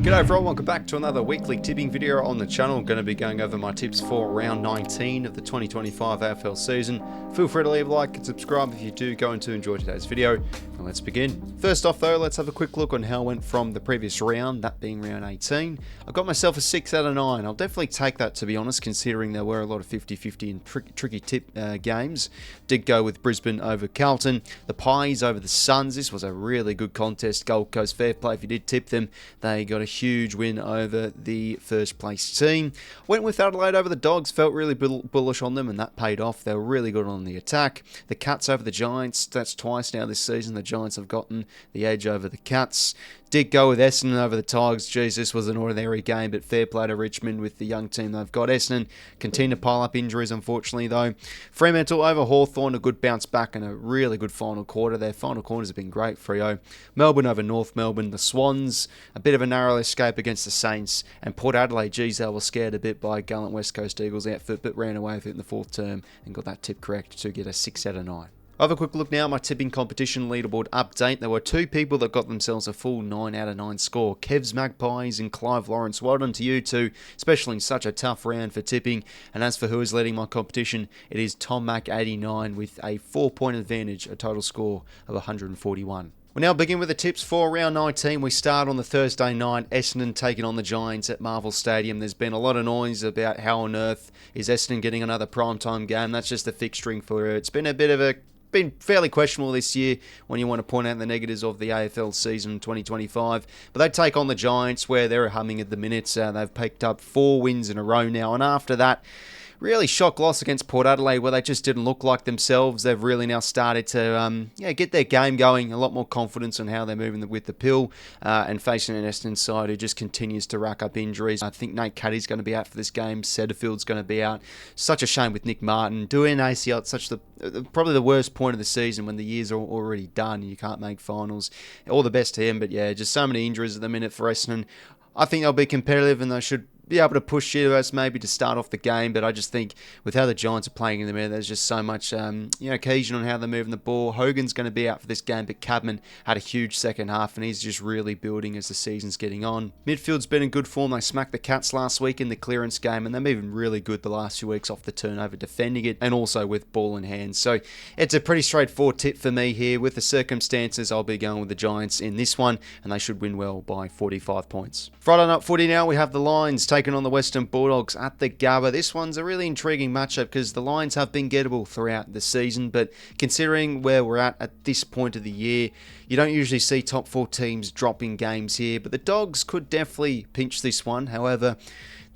G'day everyone, welcome back to another weekly tipping video on the channel. I'm going to be going over my tips for round 19 of the 2025 AFL season. Feel free to leave a like and subscribe if you do going to enjoy today's video. And let's begin. First off though, let's have a quick look on how it went from the previous round, that being round 18. I got myself a 6 out of 9. I'll definitely take that, to be honest, considering there were a lot of 50-50 and tricky tip games. Did go with Brisbane over Carlton, the Pies over the Suns. This was a really good contest. Gold Coast fair play if you did tip them. They got a huge win over the first place team. Went with Adelaide over the Dogs, felt really bullish on them and that paid off. They were really good on the attack. The Cats over the Giants, that's twice now this season the Giants have gotten the edge over the Cats. Did go with Essendon over the Tigers. Jeez, this was an ordinary game, but fair play to Richmond with the young team they've got. Essendon continue to pile up injuries, unfortunately, though. Fremantle over Hawthorn, a good bounce back and a really good final quarter. Their final quarters have been great, Freo. Melbourne over North Melbourne. The Swans, a bit of a narrow escape against the Saints. And Port Adelaide, geez, they were scared a bit by gallant West Coast Eagles outfit, but ran away with it in the fourth term and got that tip correct to get a 6 out of 9. I'll have a quick look now at my tipping competition leaderboard update. There were two people that got themselves a full 9 out of 9 score. Kev's Magpies and Clive Lawrence. Well done to you two, especially in such a tough round for tipping. And as for who is leading my competition, it is Tom Mac 89 with a 4-point advantage, a total score of 141. We'll now begin with the tips for round 19. We start on the Thursday night, Essendon taking on the Giants at Marvel Stadium. There's been a lot of noise about how on earth is Essendon getting another primetime game. That's just the fixturing for her. It's been been fairly questionable this year when you want to point out the negatives of the AFL season 2025. But they take on the Giants where they're humming at the minute. They've picked up 4 wins in a row now. And after that, really shock loss against Port Adelaide where they just didn't look like themselves. They've really now started to get their game going, a lot more confidence on how they're moving with the pill and facing an Essendon side who just continues to rack up injuries. I think 𝐓𝐿𝐼𝐻𝐿𝐼𝐻 going to be out for this game. Setterfield's going to be out. Such a shame with Nick Martin. Doing ACL at such probably the worst point of the season when the years are already done and you can't make finals. All the best to him, but yeah, just so many injuries at the minute for Essendon. I think they'll be competitive and they should be able to push GWS maybe to start off the game, but I just think with how the Giants are playing in the middle, there's just so much cohesion on how they're moving the ball. Hogan's going to be out for this game, but Cabman had a huge second half and he's just really building as the season's getting on. Midfield's been in good form. They smacked the Cats last week in the clearance game and they've been really good the last few weeks off the turnover defending it and also with ball in hand. So it's a pretty straightforward tip for me here. With the circumstances, I'll be going with the Giants in this one and they should win well by 45 points. Friday night footy now, we have the Lions taking on the Western Bulldogs at the Gabba. This one's a really intriguing matchup because the Lions have been gettable throughout the season, but considering where we're at this point of the year, you don't usually see top 4 teams dropping games here, but the Dogs could definitely pinch this one. However,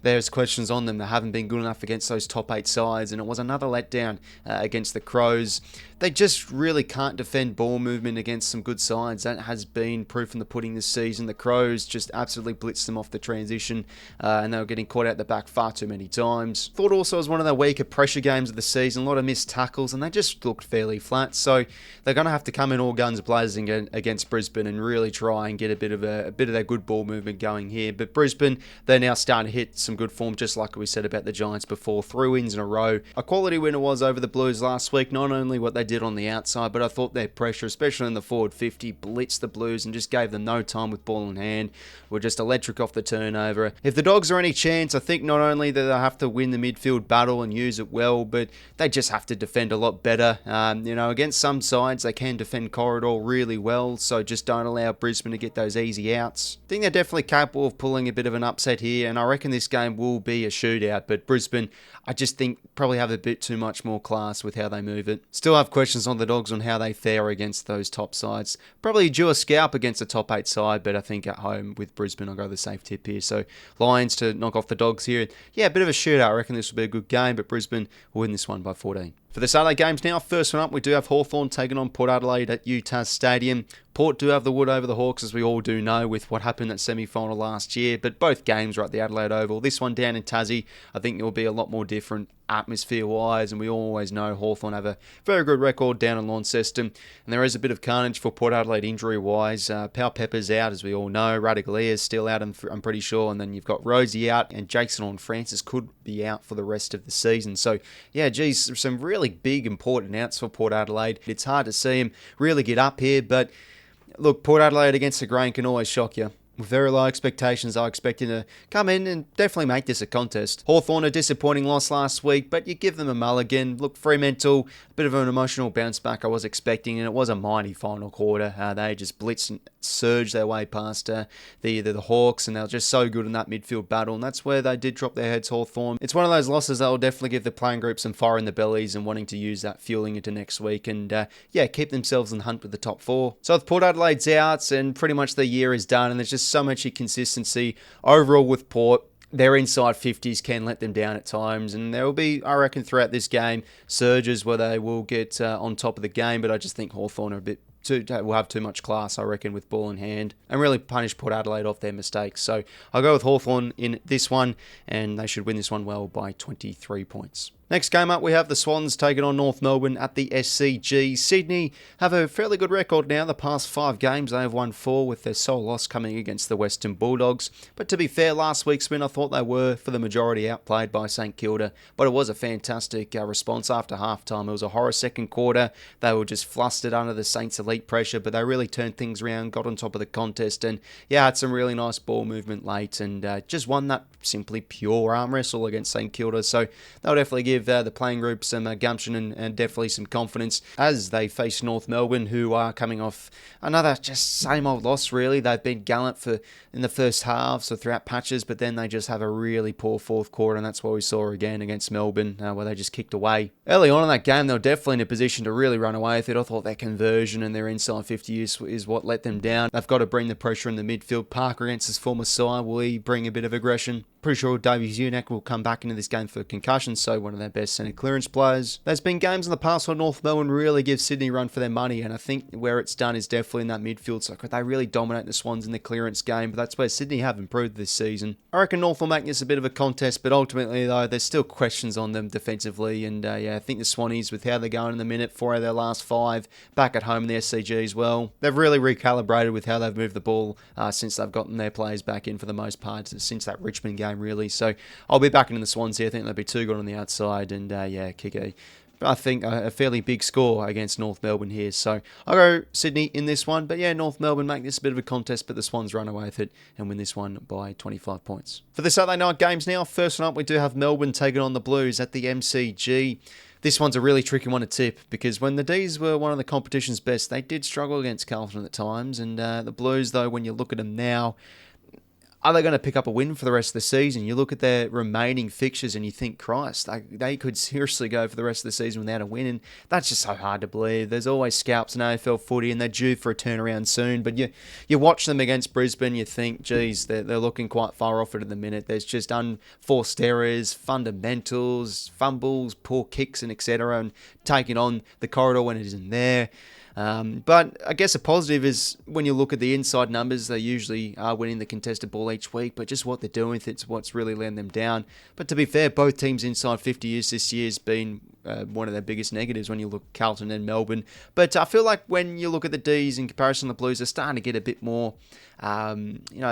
there's questions on them. They haven't been good enough against those top 8 sides, and it was another letdown against the Crows. They just really can't defend ball movement against some good sides. That has been proof in the pudding this season. The Crows just absolutely blitzed them off the transition, and they were getting caught out the back far too many times. Thought also it was one of the weaker pressure games of the season. A lot of missed tackles, and they just looked fairly flat. So they're going to have to come in all guns blazing against Brisbane and really try and get a bit of their good ball movement going here. But Brisbane, they're now starting to hit some good form, just like we said about the Giants before. 3 wins in a row. A quality win it was over the Blues last week. Not only what they did on the outside, but I thought their pressure, especially in the forward 50, blitzed the Blues and just gave them no time with ball in hand. Were just electric off the turnover. If the Dogs are any chance, I think not only that they'll have to win the midfield battle and use it well, but they just have to defend a lot better. Against some sides, they can defend corridor really well, so just don't allow Brisbane to get those easy outs. I think they're definitely capable of pulling a bit of an upset here, and I reckon this game will be a shootout, but Brisbane, I just think probably have a bit too much more class with how they move it. Still have questions on the Dogs on how they fare against those top sides. Probably due a scalp against a top 8 side, but I think at home with Brisbane, I'll go the safe tip here. So Lions to knock off the Dogs here. Yeah, a bit of a shootout. I reckon this will be a good game, but Brisbane will win this one by 14. For the Saturday games now, first one up, we do have Hawthorn taking on Port Adelaide at 𝐬𝐻𝐻 Stadium. Port do have the wood over the Hawks, as we all do know, with what happened at semi-final last year, but both games are at the Adelaide Oval. This one down in Tassie, I think it will be a lot more different atmosphere-wise, and we always know Hawthorn have a very good record down in Launceston, and there is a bit of carnage for Port Adelaide injury-wise. 𝐵𝗹𝗶𝗹's out, as we all know. 𝘵𝐼𝐻𝐿𝐼𝐻 still out, I'm pretty sure, and then you've got Rosie out, and Jackson and Francis could be out for the rest of the season. So, yeah, geez, some really big, important outs for Port Adelaide. It's hard to see them really get up here, but look, Port Adelaide against the grain can always shock you. With very low expectations, I expect him to come in and definitely make this a contest. Hawthorn, a disappointing loss last week, but you give them a mulligan. Look, Fremantle, a bit of an emotional bounce back I was expecting, and it was a mighty final quarter. They just blitzed and surged their way past the Hawks, and they were just so good in that midfield battle, and that's where they did drop their heads, Hawthorn. It's one of those losses that will definitely give the playing group some fire in the bellies and wanting to use that fueling into next week and, keep themselves in the hunt with the top 4. So with Port Adelaide's out, and pretty much the year is done, and there's just so much inconsistency overall with Port. Their inside 50s can let them down at times, and there will be, I reckon, throughout this game, surges where they will get on top of the game, but I just think Hawthorn are a bit will have too much class, I reckon, with ball in hand and really punish Port Adelaide off their mistakes. So I'll go with Hawthorn in this one, and they should win this one well by 23 points. Next game up, we have the Swans taking on North Melbourne at the SCG. Sydney have a fairly good record now. The past 5 games, they have won 4, with their sole loss coming against the Western Bulldogs. But to be fair, last week's win, I thought they were, for the majority, outplayed by St Kilda. But it was a fantastic response after halftime. It was a horror second quarter. They were just flustered under the Saints' elite pressure, but they really turned things around, got on top of the contest, and had some really nice ball movement late, and just won that simply pure arm wrestle against St Kilda. So they'll definitely give the playing group some gumption and definitely some confidence as they face North Melbourne, who are coming off another just same old loss, really. They've been gallant in the first half, so throughout patches, but then they just have a really poor fourth quarter, and that's what we saw again against Melbourne, where they just kicked away. Early on in that game, they were definitely in a position to really run away with it. I thought their conversion and their inside 50 is what let them down. They've got to bring the pressure in the midfield. Parker against his former side, will he bring a bit of aggression? Pretty sure 𝐼𝐻𝐿𝐿 𝐎𝐿𝐿 will come back into this game for concussion, so one of their best centre clearance players. There's been games in the past where North Melbourne really give Sydney a run for their money, and I think where it's done is definitely in that midfield. So could they really dominate the Swans in the clearance game? But that's where Sydney have improved this season. I reckon North will make this a bit of a contest, but ultimately, though, there's still questions on them defensively, and I think the Swannies, with how they're going in the minute, 4 out of their last 5, back at home in the SCG as well, they've really recalibrated with how they've moved the ball since they've gotten their players back in for the most part, since that Richmond game, really. So I'll be backing in the Swans here. I think they'll be too good on the outside, and kick I think a fairly big score against North Melbourne here. So I'll go Sydney in this one. But North Melbourne make this a bit of a contest, but the Swans run away with it and win this one by 25 points. For the Saturday night games now, first one up, we do have Melbourne taking on the Blues at the MCG. This one's a really tricky one to tip, because when the D's were one of the competition's best, they did struggle against Carlton at times. And the Blues, though, when you look at them now, are they going to pick up a win for the rest of the season? You look at their remaining fixtures and you think, Christ, they could seriously go for the rest of the season without a win, and that's just so hard to believe. There's always scalps in AFL footy, and they're due for a turnaround soon, but you watch them against Brisbane, you think, geez, they're looking quite far off it at the minute. There's just unforced errors, fundamentals, fumbles, poor kicks, and etc., and taking on the corridor when it isn't there. But I guess a positive is when you look at the inside numbers, they usually are winning the contested ball each week, but just what they're doing with it's what's really letting them down. But to be fair, both teams inside 50 years this year has been one of their biggest negatives when you look at Carlton and Melbourne. But I feel like when you look at the D's in comparison to the Blues, they're starting to get a bit more, a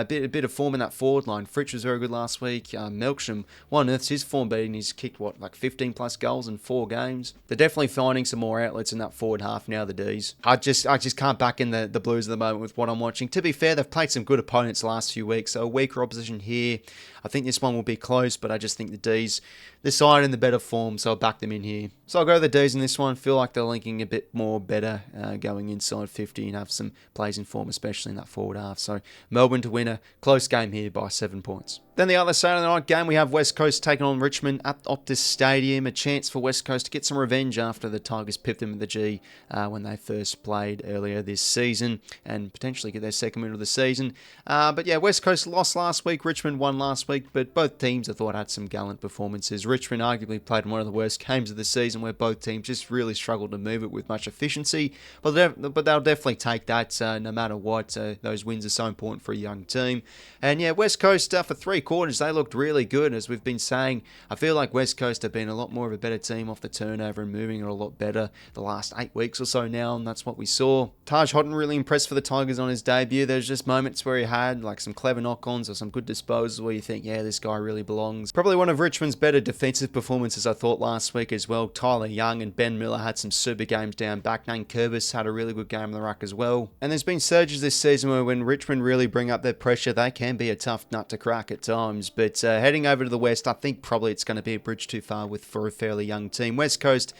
bit of form in that forward line. Fritsch was very good last week. 𝐓𝐿𝐿, what on earth's his form been? He's kicked, 15 plus goals in 4 games. They're definitely finding some more outlets in that forward half now, the D's. I just can't back in the Blues at the moment with what I'm watching. To be fair, they've played some good opponents the last few weeks, so a weaker opposition here. I think this one will be close, but I just think the D's, they're side in the better form, so I'll back them in here. So I'll go the D's in this one. Feel like they're linking a bit more better going inside 50 and have some plays in form, especially in that forward half. So Melbourne to win a close game here by 7 points. Then the other Saturday night game, we have West Coast taking on Richmond at Optus Stadium. A chance for West Coast to get some revenge after the Tigers pipped them at the G when they first played earlier this season, and potentially get their second win of the season. But West Coast lost last week. Richmond won last week, but both teams I thought had some gallant performances. Richmond arguably played one of the worst games of the season, where both teams just really struggled to move it with much efficiency. But they'll definitely take that no matter what. Those wins are so important for a young team. And West Coast for 3 quarters, they looked really good. As we've been saying, I feel like West Coast have been a lot more of a better team off the turnover and moving it a lot better the last 8 weeks or so now, and that's what we saw. Taj Houghton really impressed for the Tigers on his debut. There's just moments where he had some clever knock-ons or some good disposals where you think, this guy really belongs. Probably one of Richmond's better defensive performances, I thought, last week as well. Tyler Young and Ben Miller had some super games down back. 𝐼𝐿𝐼𝐿𝐼 had a really good game in the ruck as well. And there's been surges this season where when Richmond really bring up their pressure, they can be a tough nut to crack at times. But heading over to the West, I think probably it's going to be a bridge too far for a fairly young team. West Coast,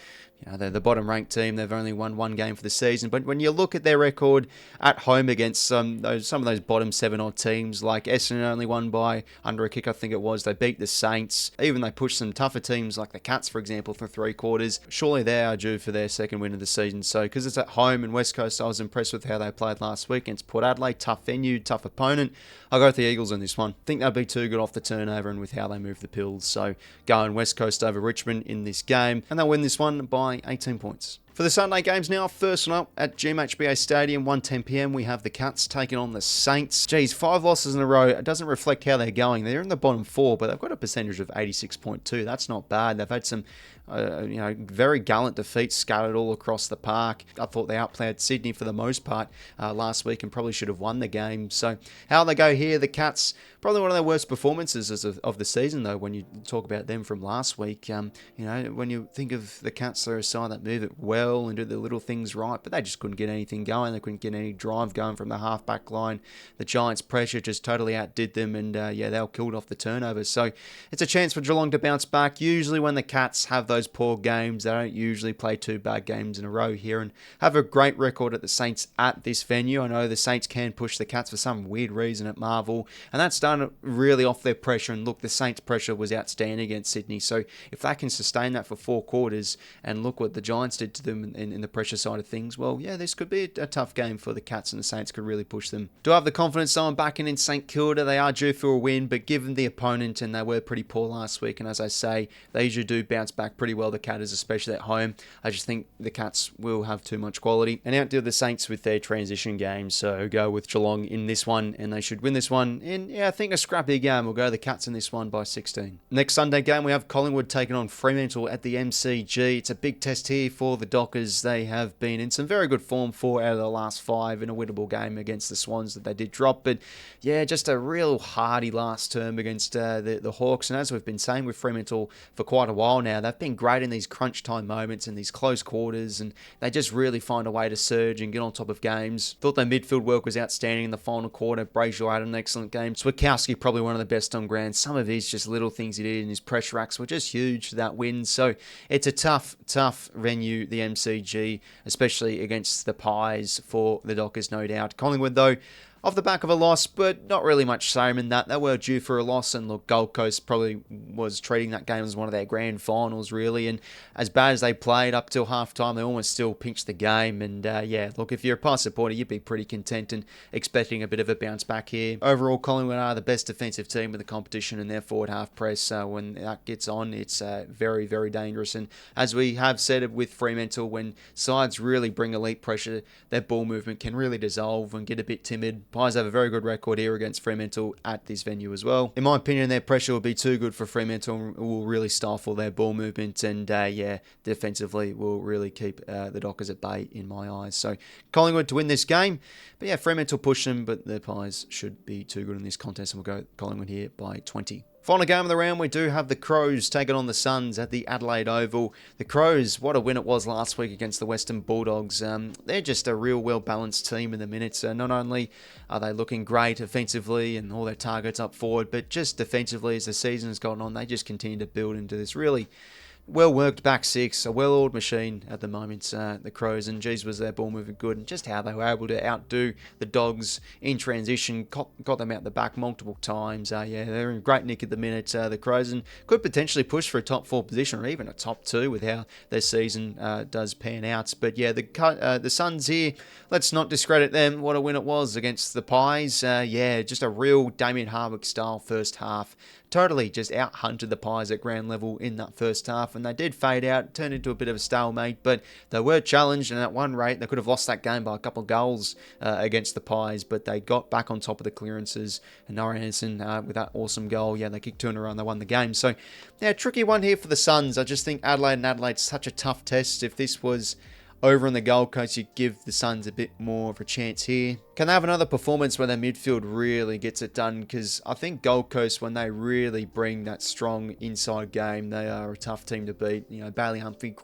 they're the bottom-ranked team. They've only won one game for the season. But when you look at their record at home against some of those bottom 7-odd teams, like Essendon only won by under a kick, I think it was. They beat the Saints. Even they pushed some tougher teams like the Cats, for example, for 3 quarters. Surely they are due for their second win of the season. So because it's at home in West Coast, I was impressed with how they played last week against Port Adelaide. Tough venue, tough opponent. I'll go with the Eagles in this one. I think they'll be too good off the turnover and with how they move the pills. So going West Coast over Richmond in this game. And they'll win this one by 18 points. For the Sunday games now, first one up at 𝐓𝐿𝐼𝐴 Stadium, 1:10 p.m, we have the Cats taking on the Saints. Geez, 5 losses in a row. It doesn't reflect how they're going. They're in the bottom 4, but they've got a percentage of 86.2. That's not bad. They've had some very gallant defeats scattered all across the park. I thought they outplayed Sydney for the most part last week and probably should have won the game. So how they go here, the Cats, probably one of their worst performances of the season, though, when you talk about them from last week. When you think of the Cats, they're a side that move it well and do the little things right, but they just couldn't get anything going. They couldn't get any drive going from the half-back line. The Giants' pressure just totally outdid them, and they were killed off the turnovers. So it's a chance for Geelong to bounce back. Usually when the Cats have those poor games, they don't usually play 2 bad games in a row here and have a great record at the Saints at this venue. I know the Saints can push the Cats for some weird reason at Marvel, and that's done really off their pressure. And look, the Saints' pressure was outstanding against Sydney. So if they can sustain that for 4 quarters, and look what the Giants did to them in the pressure side of things, well, this could be a tough game for the Cats, and the Saints could really push them. Do I have the confidence though? I'm backing in St Kilda. They are due for a win, but given the opponent, and they were pretty poor last week, and as I say, they usually do bounce back pretty well, the Cats, especially at home. I just think the Cats will have too much quality and outdo the Saints with their transition games. So go with Geelong in this one, and they should win this one. And I think a scrappy game. We'll go the Cats in this one by 16. Next Sunday game, we have Collingwood taking on Fremantle at the MCG. It's a big test here for the Dockers. They have been in some very good form, 4 out of the last 5 in a winnable game against the Swans that they did drop. But just a real hardy last term against the Hawks. And as we've been saying with Fremantle for quite a while now, they've been great in these crunch time moments and these close quarters, and they just really find a way to surge and get on top of games. Thought their midfield work was outstanding in the final quarter. Brayshaw had an excellent game. 𝐓𝐿𝐼𝐴 probably one of the best on ground. Some of his just little things he did in his pressure acts were just huge for that win. So it's a tough venue, the MCG, especially against the Pies for the Dockers, no doubt. Collingwood, though, off the back of a loss, but not really much shame in that. They were due for a loss, and look, Gold Coast probably was treating that game as one of their grand finals, really, and as bad as they played up till half-time, they almost still pinched the game, and look, if you're a Pies supporter, you'd be pretty content and expecting a bit of a bounce back here. Overall, Collingwood are the best defensive team in the competition, and their forward half press, when that gets on, it's very, very dangerous, and as we have said with Fremantle, when sides really bring elite pressure, their ball movement can really dissolve and get a bit timid. Pies have a very good record here against Fremantle at this venue as well. In my opinion, their pressure will be too good for Fremantle and will really stifle their ball movement, and defensively will really keep the Dockers at bay in my eyes. So Collingwood to win this game, but Fremantle push them, but the Pies should be too good in this contest, and we'll go Collingwood here by 20. Final game of the round, we do have the Crows taking on the Suns at the Adelaide Oval. The Crows, what a win it was last week against the Western Bulldogs. They're just a real well-balanced team in the minutes. Not only are they looking great offensively and all their targets up forward, but just defensively as the season has gone on, they just continue to build into this really well-worked back six, a well-oiled machine at the moment, the Crows, and geez, was their ball moving good, and just how they were able to outdo the Dogs in transition, got them out the back multiple times. They're in great nick at the minute, the Crows, and could potentially push for a top 4 position or even a top 2 with how their season does pan out. But the Suns here, let's not discredit them. What a win it was against the Pies. Just a real Damien Hardwick style first half. Totally just out-hunted the Pies at ground level in that first half, and they did fade out, turned into a bit of a stalemate, but they were challenged, and at one rate, they could have lost that game by a couple of goals against the Pies, but they got back on top of the clearances, and Nora Anderson with that awesome goal, they kicked 2 in a row and they won the game. So, tricky one here for the Suns. I just think Adelaide's such a tough test. If this was over on the Gold Coast, you give the Suns a bit more of a chance here. Can they have another performance where their midfield really gets it done? Because I think Gold Coast, when they really bring that strong inside game, they are a tough team to beat. You know, Bailey Humphrey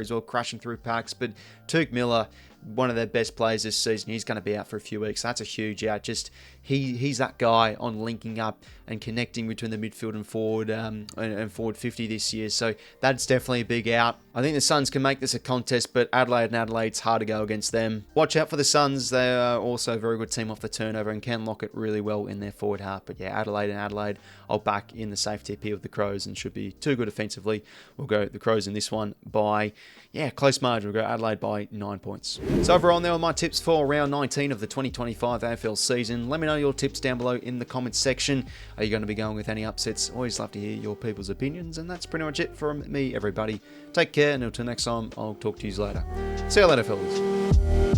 as well, crashing through packs, but 𝐼𝐞𝐞 𝐎𝐿𝐼, one of their best players this season, he's going to be out for a few weeks. That's a huge out. Just he's that guy on linking up and connecting between the midfield and forward 50 this year. So that's definitely a big out. I think the Suns can make this a contest, but Adelaide's hard to go against them. Watch out for the Suns. They are also a very good team off the turnover and can lock it really well in their forward half. But yeah, Adelaide, I'll back in the safe tip here with the Crows and should be too good offensively. We'll go the Crows in this one by, close margin. We'll go Adelaide by 9 points. So overall there are my tips for round 19 of the 2025 AFL season. Let me know your tips down below in the comments section. Are you going to be going with any upsets? Always love to hear your people's opinions. And that's pretty much it from me, everybody. Take care, and until next time, I'll talk to you later. See you later, fellas.